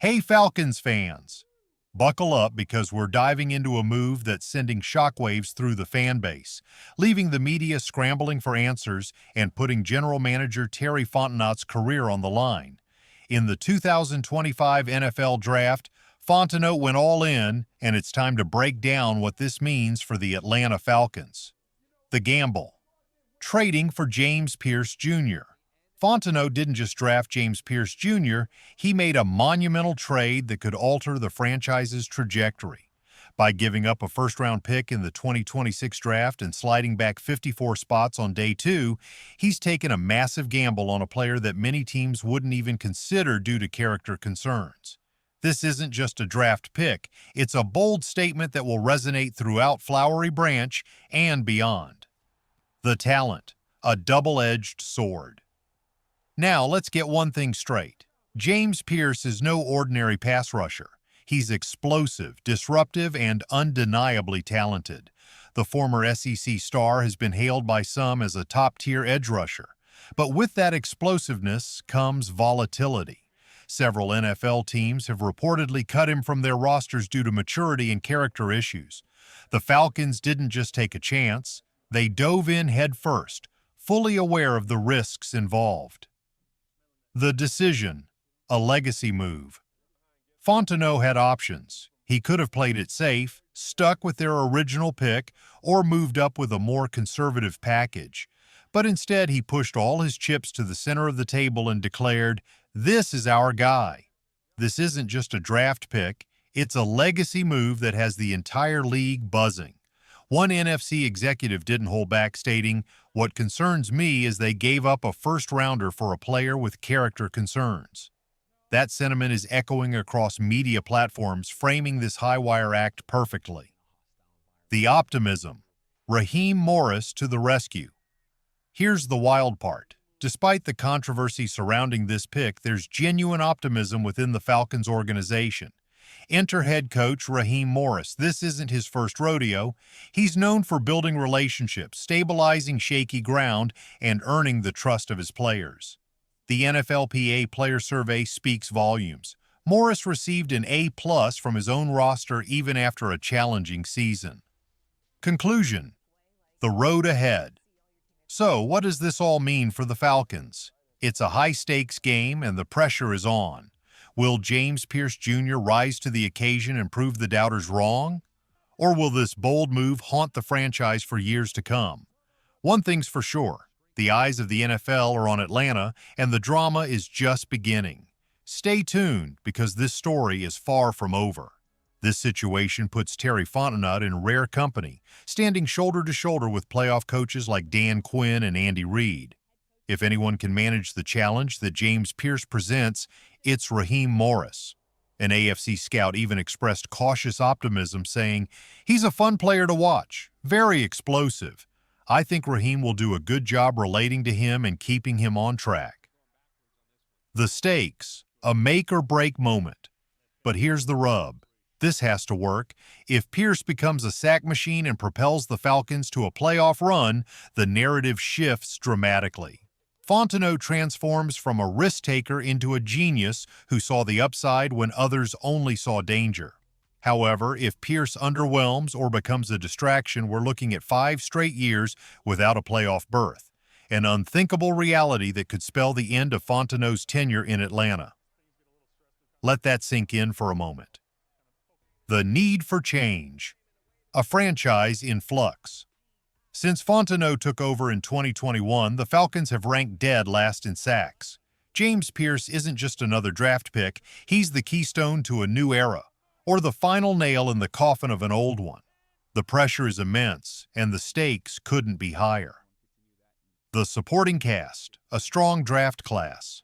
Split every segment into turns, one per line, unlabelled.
Hey Falcons fans! Buckle up because we're diving into a move that's sending shockwaves through the fan base, leaving the media scrambling for answers and putting general manager Terry Fontenot's career on the line. In the 2025 NFL Draft, Fontenot went all in, and it's time to break down what this means for the Atlanta Falcons. The gamble. Trading for James Pierce Jr. Fontenot didn't just draft James Pierce Jr., he made a monumental trade that could alter the franchise's trajectory. By giving up a first-round pick in the 2026 draft and sliding back 54 spots on day two, he's taken a massive gamble on a player that many teams wouldn't even consider due to character concerns. This isn't just a draft pick, it's a bold statement that will resonate throughout Flowery Branch and beyond. The talent, a double-edged sword. Now, let's get one thing straight. James Pierce is no ordinary pass rusher. He's explosive, disruptive, and undeniably talented. The former SEC star has been hailed by some as a top-tier edge rusher. But with that explosiveness comes volatility. Several NFL teams have reportedly cut him from their rosters due to maturity and character issues. The Falcons didn't just take a chance. They dove in headfirst, fully aware of the risks involved. The decision, a legacy move. Fontenot had options. He could have played it safe, stuck with their original pick, or moved up with a more conservative package. But instead, he pushed all his chips to the center of the table and declared, "This is our guy." This isn't just a draft pick, it's a legacy move that has the entire league buzzing. One NFC executive didn't hold back, stating, "What concerns me is they gave up a first-rounder for a player with character concerns." That sentiment is echoing across media platforms, framing this high-wire act perfectly. The optimism. Raheem Morris to the rescue. Here's the wild part. Despite the controversy surrounding this pick, there's genuine optimism within the Falcons organization. Enter head coach Raheem Morris. This isn't his first rodeo. He's known for building relationships, stabilizing shaky ground, and earning the trust of his players. The NFLPA Player Survey speaks volumes. Morris received an A+ from his own roster even after a challenging season. Conclusion. The road ahead. So, what does this all mean for the Falcons? It's a high-stakes game and the pressure is on. Will James Pierce Jr. rise to the occasion and prove the doubters wrong? Or will this bold move haunt the franchise for years to come? One thing's for sure, the eyes of the NFL are on Atlanta, and the drama is just beginning. Stay tuned, because this story is far from over. This situation puts Terry Fontenot in rare company, standing shoulder to shoulder with playoff coaches like Dan Quinn and Andy Reid. If anyone can manage the challenge that James Pierce presents, it's Raheem Morris. An AFC scout even expressed cautious optimism, saying, "He's a fun player to watch, very explosive. I think Raheem will do a good job relating to him and keeping him on track." The stakes, a make-or-break moment. But here's the rub. This has to work. If Pierce becomes a sack machine and propels the Falcons to a playoff run, the narrative shifts dramatically. Fontenot transforms from a risk-taker into a genius who saw the upside when others only saw danger. However, if Pierce underwhelms or becomes a distraction, we're looking at 5 straight years without a playoff berth, an unthinkable reality that could spell the end of Fontenot's tenure in Atlanta. Let that sink in for a moment. The need for change. A franchise in flux. Since Fontenot took over in 2021, the Falcons have ranked dead last in sacks. James Pierce isn't just another draft pick, he's the keystone to a new era, or the final nail in the coffin of an old one. The pressure is immense, and the stakes couldn't be higher. The supporting cast, a strong draft class.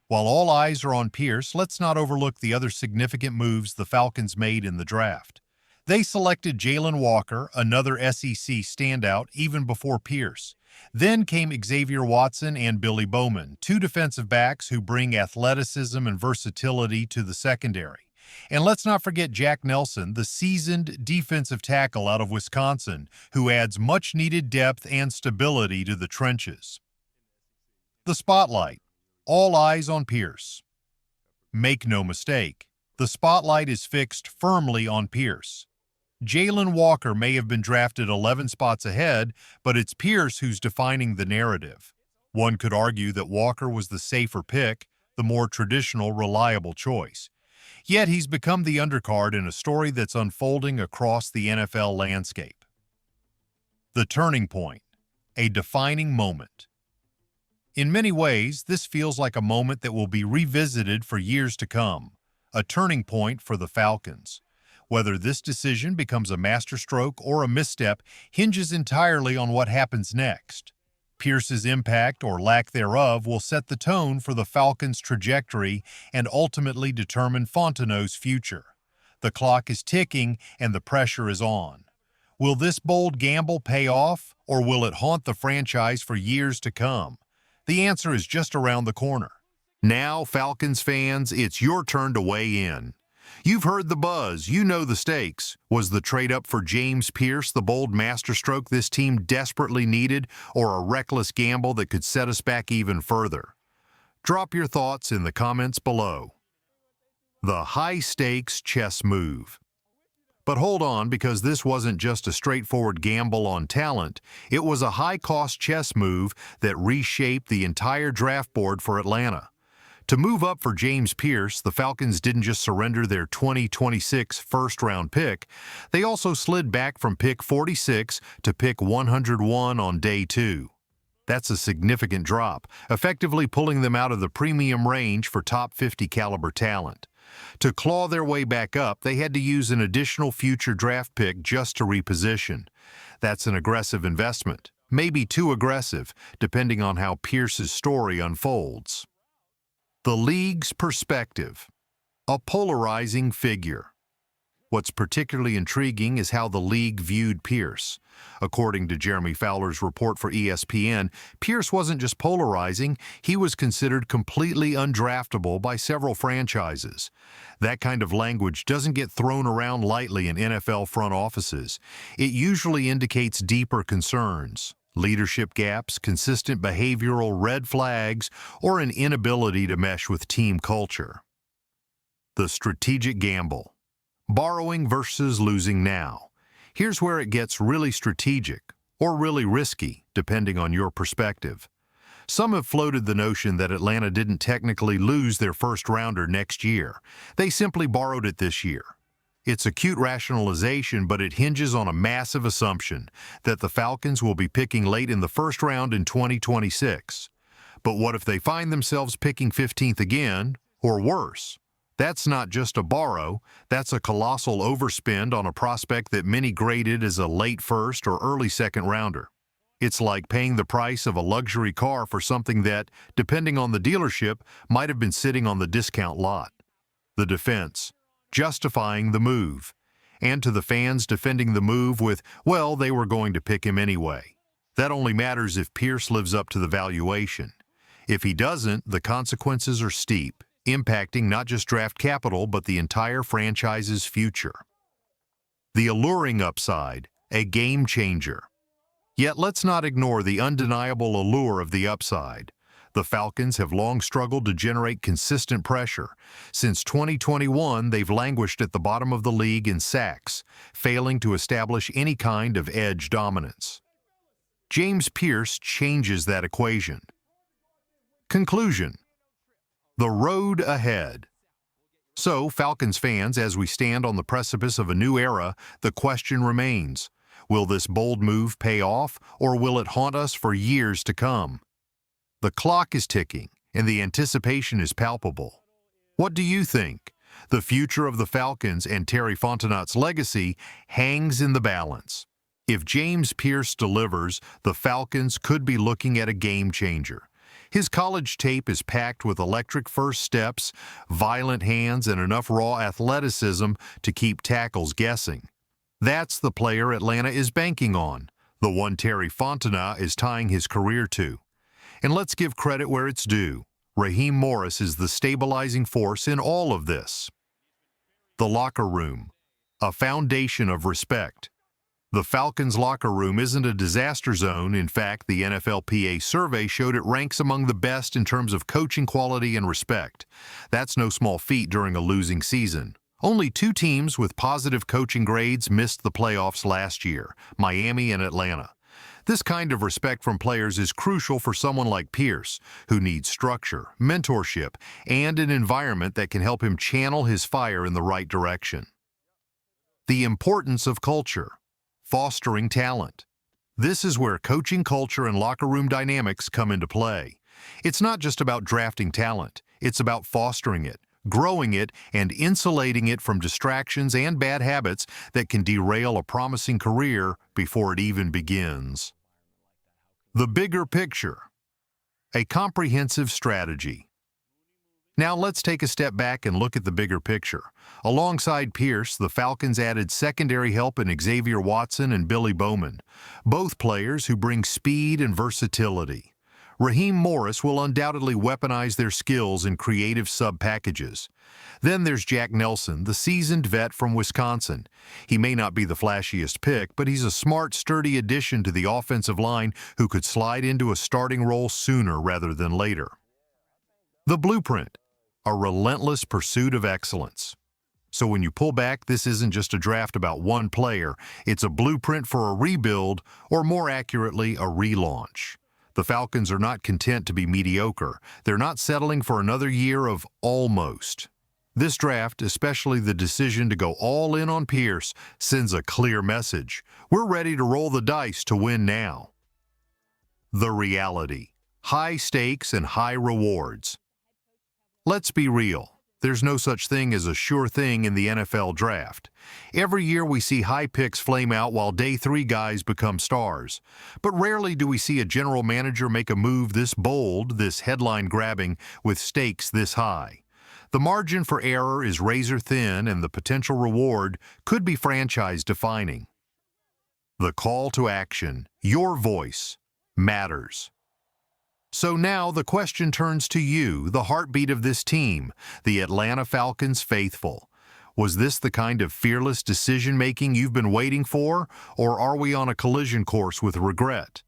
While all eyes are on Pierce, let's not overlook the other significant moves the Falcons made in the draft. They selected Jalen Walker, another SEC standout, even before Pierce. Then came Xavier Watson and Billy Bowman, 2 defensive backs who bring athleticism and versatility to the secondary. And let's not forget Jack Nelson, the seasoned defensive tackle out of Wisconsin, who adds much-needed depth and stability to the trenches. The spotlight. All eyes on Pierce. Make no mistake, The spotlight is fixed firmly on Pierce. Jalen Walker may have been drafted 11 spots ahead, but it's Pierce who's defining the narrative. One could argue that Walker was the safer pick, the more traditional, reliable choice. Yet he's become the undercard in a story that's unfolding across the NFL landscape. The turning point, a defining moment. In many ways, this feels like a moment that will be revisited for years to come, a turning point for the Falcons. Whether this decision becomes a masterstroke or a misstep hinges entirely on what happens next. Pierce's impact or lack thereof will set the tone for the Falcons' trajectory and ultimately determine Fontenot's future. The clock is ticking and the pressure is on. Will this bold gamble pay off, or will it haunt the franchise for years to come? The answer is just around the corner. Now, Falcons fans, it's your turn to weigh in. You've heard the buzz, you know the stakes. Was the trade-up for James Pierce the bold masterstroke this team desperately needed, or a reckless gamble that could set us back even further? Drop your thoughts in the comments below. The high-stakes chess move. But hold on, because this wasn't just a straightforward gamble on talent. It was a high-cost chess move that reshaped the entire draft board for Atlanta. To move up for James Pierce, the Falcons didn't just surrender their 2026 first-round pick, they also slid back from pick 46 to pick 101 on day 2. That's a significant drop, effectively pulling them out of the premium range for top 50 caliber talent. To claw their way back up, they had to use an additional future draft pick just to reposition. That's an aggressive investment, maybe too aggressive, depending on how Pierce's story unfolds. The league's perspective. A polarizing figure. What's particularly intriguing is how the league viewed Pierce. According to Jeremy Fowler's report for ESPN, Pierce wasn't just polarizing, he was considered completely undraftable by several franchises. That kind of language doesn't get thrown around lightly in NFL front offices. It usually indicates deeper concerns. Leadership gaps, consistent behavioral red flags, or an inability to mesh with team culture. The strategic gamble. Borrowing versus losing now. Here's where it gets really strategic, or really risky, depending on your perspective. Some have floated the notion that Atlanta didn't technically lose their first-rounder next year. They simply borrowed it this year. It's a cute rationalization, but it hinges on a massive assumption that the Falcons will be picking late in the first round in 2026. But what if they find themselves picking 15th again, or worse? That's not just a borrow, that's a colossal overspend on a prospect that many graded as a late first or early second rounder. It's like paying the price of a luxury car for something that, depending on the dealership, might have been sitting on the discount lot. The defense. Justifying the move. And to the fans defending the move with, well, they were going to pick him anyway. That only matters if Pierce lives up to the valuation. If he doesn't, the consequences are steep, impacting not just draft capital but the entire franchise's future. The alluring upside, a game changer. Yet let's not ignore the undeniable allure of the upside. The Falcons have long struggled to generate consistent pressure. Since 2021, they've languished at the bottom of the league in sacks, failing to establish any kind of edge dominance. James Pierce changes that equation. Conclusion. The road ahead. So, Falcons fans, as we stand on the precipice of a new era, the question remains, will this bold move pay off, or will it haunt us for years to come? The clock is ticking, and the anticipation is palpable. What do you think? The future of the Falcons and Terry Fontenot's legacy hangs in the balance. If James Pierce delivers, the Falcons could be looking at a game changer. His college tape is packed with electric first steps, violent hands, and enough raw athleticism to keep tackles guessing. That's the player Atlanta is banking on, the one Terry Fontenot is tying his career to. And let's give credit where it's due. Raheem Morris is the stabilizing force in all of this. The locker room, a foundation of respect. The Falcons' locker room isn't a disaster zone. In fact, the NFLPA survey showed it ranks among the best in terms of coaching quality and respect. That's no small feat during a losing season. Only two teams with positive coaching grades missed the playoffs last year, Miami and Atlanta. This kind of respect from players is crucial for someone like Pierce, who needs structure, mentorship, and an environment that can help him channel his fire in the right direction. The importance of culture. Fostering talent. This is where coaching culture and locker room dynamics come into play. It's not just about drafting talent, it's about fostering it, growing it, and insulating it from distractions and bad habits that can derail a promising career before it even begins. The bigger picture. A comprehensive strategy. Now let's take a step back and look at the bigger picture. Alongside Pierce, the Falcons added secondary help in Xavier Watson and Billy Bowman, both players who bring speed and versatility. Raheem Morris will undoubtedly weaponize their skills in creative sub-packages. Then there's Jack Nelson, the seasoned vet from Wisconsin. He may not be the flashiest pick, but he's a smart, sturdy addition to the offensive line who could slide into a starting role sooner rather than later. The blueprint. A relentless pursuit of excellence. So when you pull back, this isn't just a draft about one player, it's a blueprint for a rebuild, or more accurately, a relaunch. The Falcons are not content to be mediocre. They're not settling for another year of almost. This draft, especially the decision to go all in on Pierce, sends a clear message. We're ready to roll the dice to win now. The reality. High stakes and high rewards. Let's be real. There's no such thing as a sure thing in the NFL draft. Every year we see high picks flame out while day 3 guys become stars. But rarely do we see a general manager make a move this bold, this headline-grabbing, with stakes this high. The margin for error is razor thin, and the potential reward could be franchise-defining. The call to action, your voice, matters. So now the question turns to you, the heartbeat of this team, the Atlanta Falcons faithful. Was this the kind of fearless decision-making you've been waiting for, or are we on a collision course with regret?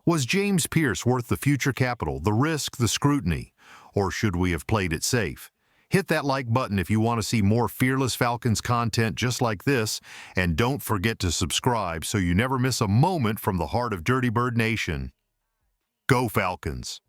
Was James Pierce worth the future capital, the risk, the scrutiny, or should we have played it safe? Hit that like button if you want to see more Fearless Falcons content just like this, and don't forget to subscribe so you never miss a moment from the heart of Dirty Bird Nation. Go Falcons!